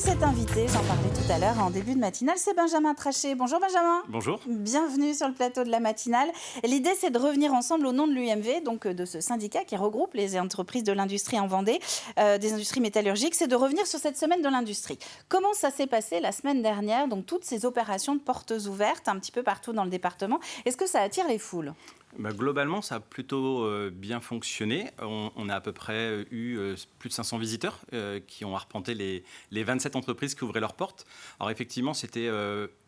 Et cet invité, j'en parlais tout à l'heure en début de matinale, c'est Benjamin Trachet. Bonjour Benjamin. Bonjour. Bienvenue sur le plateau de la matinale. L'idée, c'est de revenir ensemble au nom de l'UMV, donc de ce syndicat qui regroupe les entreprises de l'industrie en Vendée, des industries métallurgiques. C'est de revenir sur cette semaine de l'industrie. Comment ça s'est passé la semaine dernière, donc toutes ces opérations de portes ouvertes un petit peu partout dans le département. Est-ce que ça attire les foules ? Globalement, ça a plutôt bien fonctionné. On a à peu près eu plus de 500 visiteurs qui ont arpenté les 27 entreprises qui ouvraient leurs portes. Alors effectivement, c'était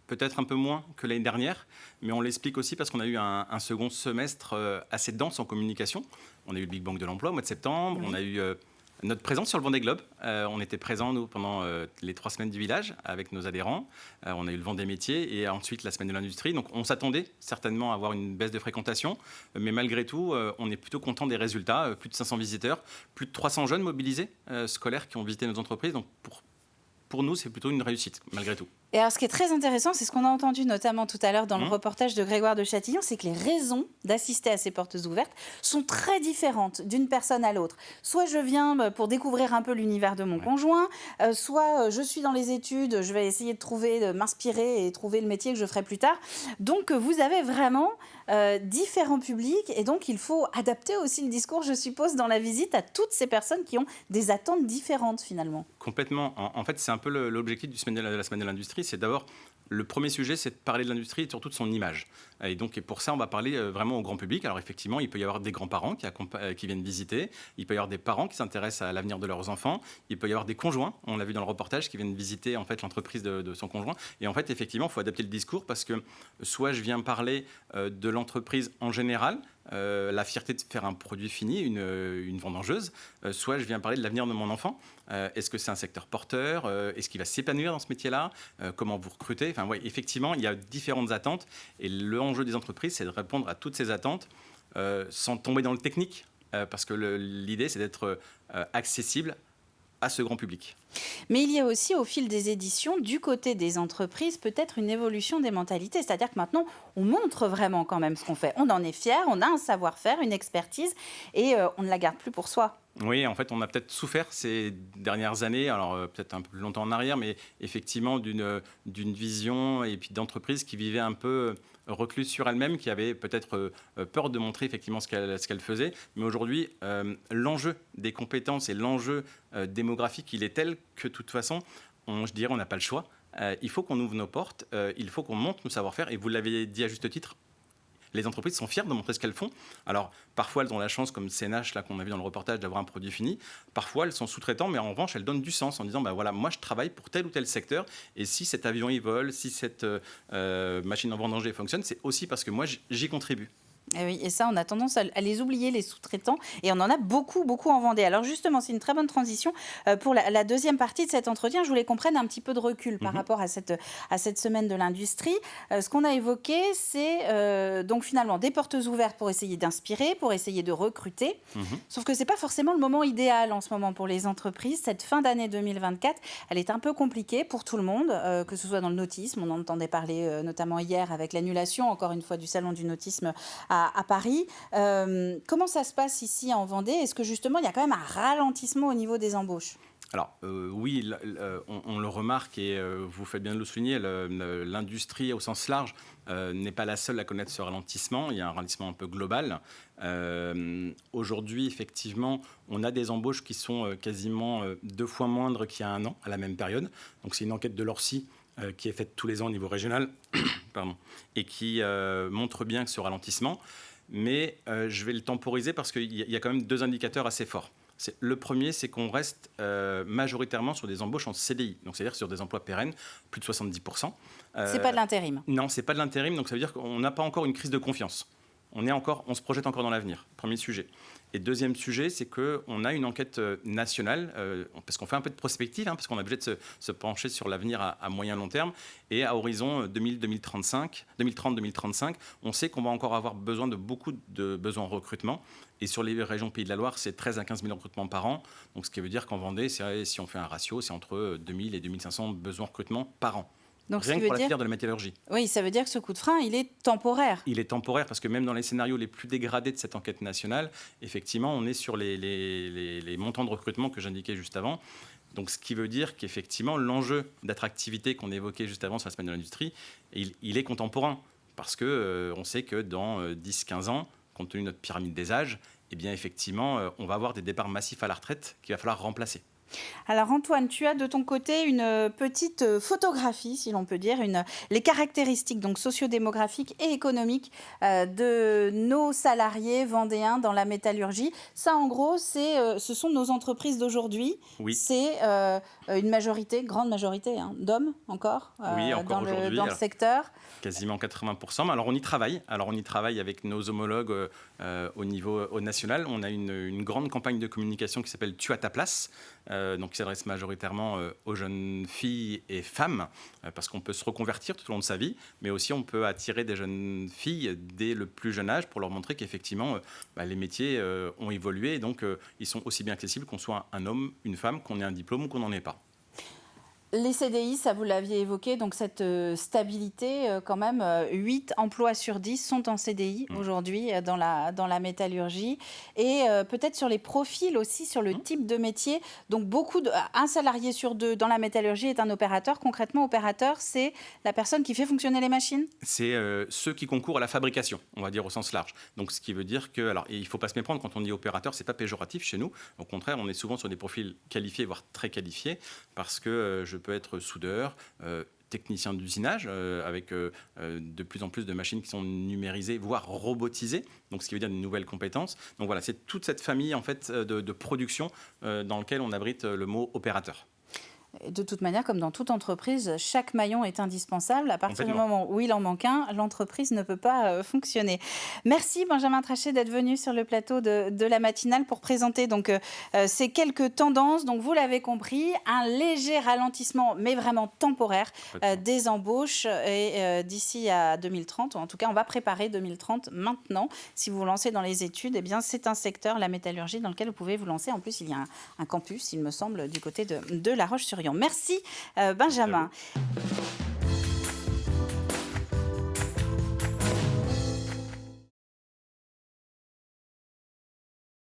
peut-être un peu moins que l'année dernière, mais on l'explique aussi parce qu'on a eu un second semestre assez dense en communication. On a eu le Big Bang de l'emploi au mois de septembre, on a eu notre présence sur le Vendée Globe. On était présents, nous, pendant les 3 semaines du village avec nos adhérents. On a eu le Vendée Métiers et ensuite la semaine de l'industrie. Donc on s'attendait certainement à avoir une baisse de fréquentation. Mais malgré tout, on est plutôt content des résultats. Plus de 500 visiteurs, plus de 300 jeunes mobilisés scolaires qui ont visité nos entreprises. Donc pour nous, c'est plutôt une réussite, malgré tout. Et alors, ce qui est très intéressant, c'est ce qu'on a entendu notamment tout à l'heure dans le reportage de Grégoire de Châtillon, c'est que les raisons d'assister à ces portes ouvertes sont très différentes d'une personne à l'autre. Soit je viens pour découvrir un peu l'univers de mon conjoint, soit je suis dans les études, je vais essayer de m'inspirer et trouver le métier que je ferai plus tard. Donc, vous avez vraiment différents publics et donc il faut adapter aussi le discours, je suppose, dans la visite à toutes ces personnes qui ont des attentes différentes finalement. Complètement. En fait, c'est un peu l'objectif de la semaine de l'industrie. C'est d'abord, le premier sujet, c'est de parler de l'industrie et surtout de son image. Et donc, pour ça, on va parler vraiment au grand public. Alors, effectivement, il peut y avoir des grands-parents qui viennent visiter. Il peut y avoir des parents qui s'intéressent à l'avenir de leurs enfants. Il peut y avoir des conjoints, on l'a vu dans le reportage, qui viennent visiter en fait, l'entreprise de son conjoint. Et en fait, effectivement, il faut adapter le discours parce que soit je viens parler de l'entreprise en général, la fierté de faire un produit fini, une vendangeuse, soit je viens parler de l'avenir de mon enfant. Est-ce que c'est un secteur porteur ? Est-ce qu'il va s'épanouir dans ce métier-là ? Comment vous recrutez ? Enfin, ouais, effectivement, il y a différentes attentes. Et l'enjeu des entreprises, c'est de répondre à toutes ces attentes sans tomber dans le technique. Parce que l'idée, c'est d'être accessible à ce grand public. Mais il y a aussi, au fil des éditions, du côté des entreprises, peut-être une évolution des mentalités. C'est-à-dire que maintenant, on montre vraiment quand même ce qu'on fait. On en est fier, on a un savoir-faire, une expertise, et on ne la garde plus pour soi. Oui, en fait, on a peut-être souffert ces dernières années, alors peut-être un peu plus longtemps en arrière, mais effectivement d'une vision et puis d'entreprise qui vivait un peu recluse sur elle-même, qui avait peut-être peur de montrer effectivement ce qu'elle faisait. Mais aujourd'hui, l'enjeu des compétences et l'enjeu démographique, il est tel que de toute façon, je dirais, on n'a pas le choix. Il faut qu'on ouvre nos portes, il faut qu'on montre nos savoir-faire. Et vous l'avez dit à juste titre, les entreprises sont fières de montrer ce qu'elles font. Alors, parfois, elles ont la chance, comme CNH, là, qu'on a vu dans le reportage, d'avoir un produit fini. Parfois, elles sont sous-traitants, mais en revanche, elles donnent du sens en disant, voilà, moi, je travaille pour tel ou tel secteur, et si cet avion, il vole, si cette machine en vendanger fonctionne, c'est aussi parce que moi, j'y contribue. Et oui, et ça, on a tendance à les oublier, les sous-traitants, et on en a beaucoup, beaucoup en Vendée. Alors justement, c'est une très bonne transition pour la deuxième partie de cet entretien. Je voulais qu'on prenne un petit peu de recul par rapport à cette semaine de l'industrie. Ce qu'on a évoqué, c'est donc finalement des portes ouvertes pour essayer d'inspirer, pour essayer de recruter. Sauf que ce n'est pas forcément le moment idéal en ce moment pour les entreprises. Cette fin d'année 2024, elle est un peu compliquée pour tout le monde, que ce soit dans le nautisme. On en entendait parler notamment hier avec l'annulation, encore une fois, du salon du nautisme à Paris. Comment ça se passe ici en Vendée ? Est-ce que justement il y a quand même un ralentissement au niveau des embauches ? Alors oui, on le remarque et vous faites bien de le souligner, l'industrie au sens large n'est pas la seule à connaître ce ralentissement. Il y a un ralentissement un peu global. Aujourd'hui, effectivement, on a des embauches qui sont quasiment 2 fois moindres qu'il y a un an à la même période. Donc c'est une enquête de l'Orsi qui est faite tous les ans au niveau régional pardon, et qui montre bien que ce ralentissement. Mais je vais le temporiser parce qu'il y a quand même 2 indicateurs assez forts. Le premier, c'est qu'on reste majoritairement sur des embauches en CDI, donc c'est-à-dire sur des emplois pérennes, plus de 70%. C'est pas de l'intérim ? Non, c'est pas de l'intérim, donc ça veut dire qu'on n'a pas encore une crise de confiance. On se projette encore dans l'avenir, premier sujet. Et deuxième sujet, c'est qu'on a une enquête nationale, parce qu'on fait un peu de prospective, parce qu'on est obligé de se pencher sur l'avenir à moyen long terme. Et à horizon 2030-2035, on sait qu'on va encore avoir besoin de beaucoup de besoins en recrutement. Et sur les régions Pays de la Loire, c'est 13 à 15 000 recrutements par an. Donc ce qui veut dire qu'en Vendée, si on fait un ratio, c'est entre 2 000 et 2 500 besoins en recrutement par an. Donc, Rien que pour la filière de la métallurgie. Oui, ça veut dire que ce coup de frein, il est temporaire. Il est temporaire parce que même dans les scénarios les plus dégradés de cette enquête nationale, effectivement, on est sur les montants de recrutement que j'indiquais juste avant. Donc, ce qui veut dire qu'effectivement, l'enjeu d'attractivité qu'on évoquait juste avant sur la semaine de l'industrie, il est contemporain. Parce que on sait que dans 10-15 ans, compte tenu de notre pyramide des âges, eh bien, effectivement, on va avoir des départs massifs à la retraite qu'il va falloir remplacer. Alors Antoine, tu as de ton côté une petite photographie, si l'on peut dire, les caractéristiques donc sociodémographiques et économiques de nos salariés vendéens dans la métallurgie. Ça, en gros, ce sont nos entreprises d'aujourd'hui. Oui. C'est une majorité, grande majorité, hein, d'hommes encore, Oui, encore aujourd'hui, dans le secteur. Quasiment 80%. Mais alors on y travaille. Alors on y travaille avec nos homologues au national. On a une grande campagne de communication qui s'appelle Tu as ta place, donc qui s'adresse majoritairement aux jeunes filles et femmes, parce qu'on peut se reconvertir tout au long de sa vie, mais aussi on peut attirer des jeunes filles dès le plus jeune âge pour leur montrer qu'effectivement les métiers ont évolué, et donc ils sont aussi bien accessibles qu'on soit un homme, une femme, qu'on ait un diplôme ou qu'on n'en ait pas. Les CDI, ça vous l'aviez évoqué, donc cette stabilité quand même, 8 emplois sur 10 sont en CDI aujourd'hui dans la métallurgie. Et peut-être sur les profils aussi, sur le type de métier. Donc un salarié sur 2 dans la métallurgie est un opérateur. Concrètement, opérateur, c'est la personne qui fait fonctionner les machines? C'est ceux qui concourent à la fabrication, on va dire au sens large. Donc ce qui veut dire que, alors il ne faut pas se méprendre, quand on dit opérateur, c'est pas péjoratif chez nous. Au contraire, on est souvent sur des profils qualifiés, voire très qualifiés, parce que je peux être soudeur, technicien d'usinage, avec de plus en plus de machines qui sont numérisées, voire robotisées, donc ce qui veut dire de nouvelles compétences. Donc voilà, c'est toute cette famille en fait de production dans laquelle on abrite le mot opérateur. De toute manière, comme dans toute entreprise, chaque maillon est indispensable. À partir du moment où il en manque un, l'entreprise ne peut pas fonctionner. Merci Benjamin Trachet d'être venu sur le plateau de la matinale pour présenter donc, ces quelques tendances. Donc vous l'avez compris, un léger ralentissement, mais vraiment temporaire, des embauches et d'ici à 2030. Ou en tout cas, on va préparer 2030 maintenant. Si vous vous lancez dans les études, eh bien, c'est un secteur, la métallurgie, dans lequel vous pouvez vous lancer. En plus, il y a un campus, il me semble, du côté de La Roche-sur-Yon. Merci Benjamin.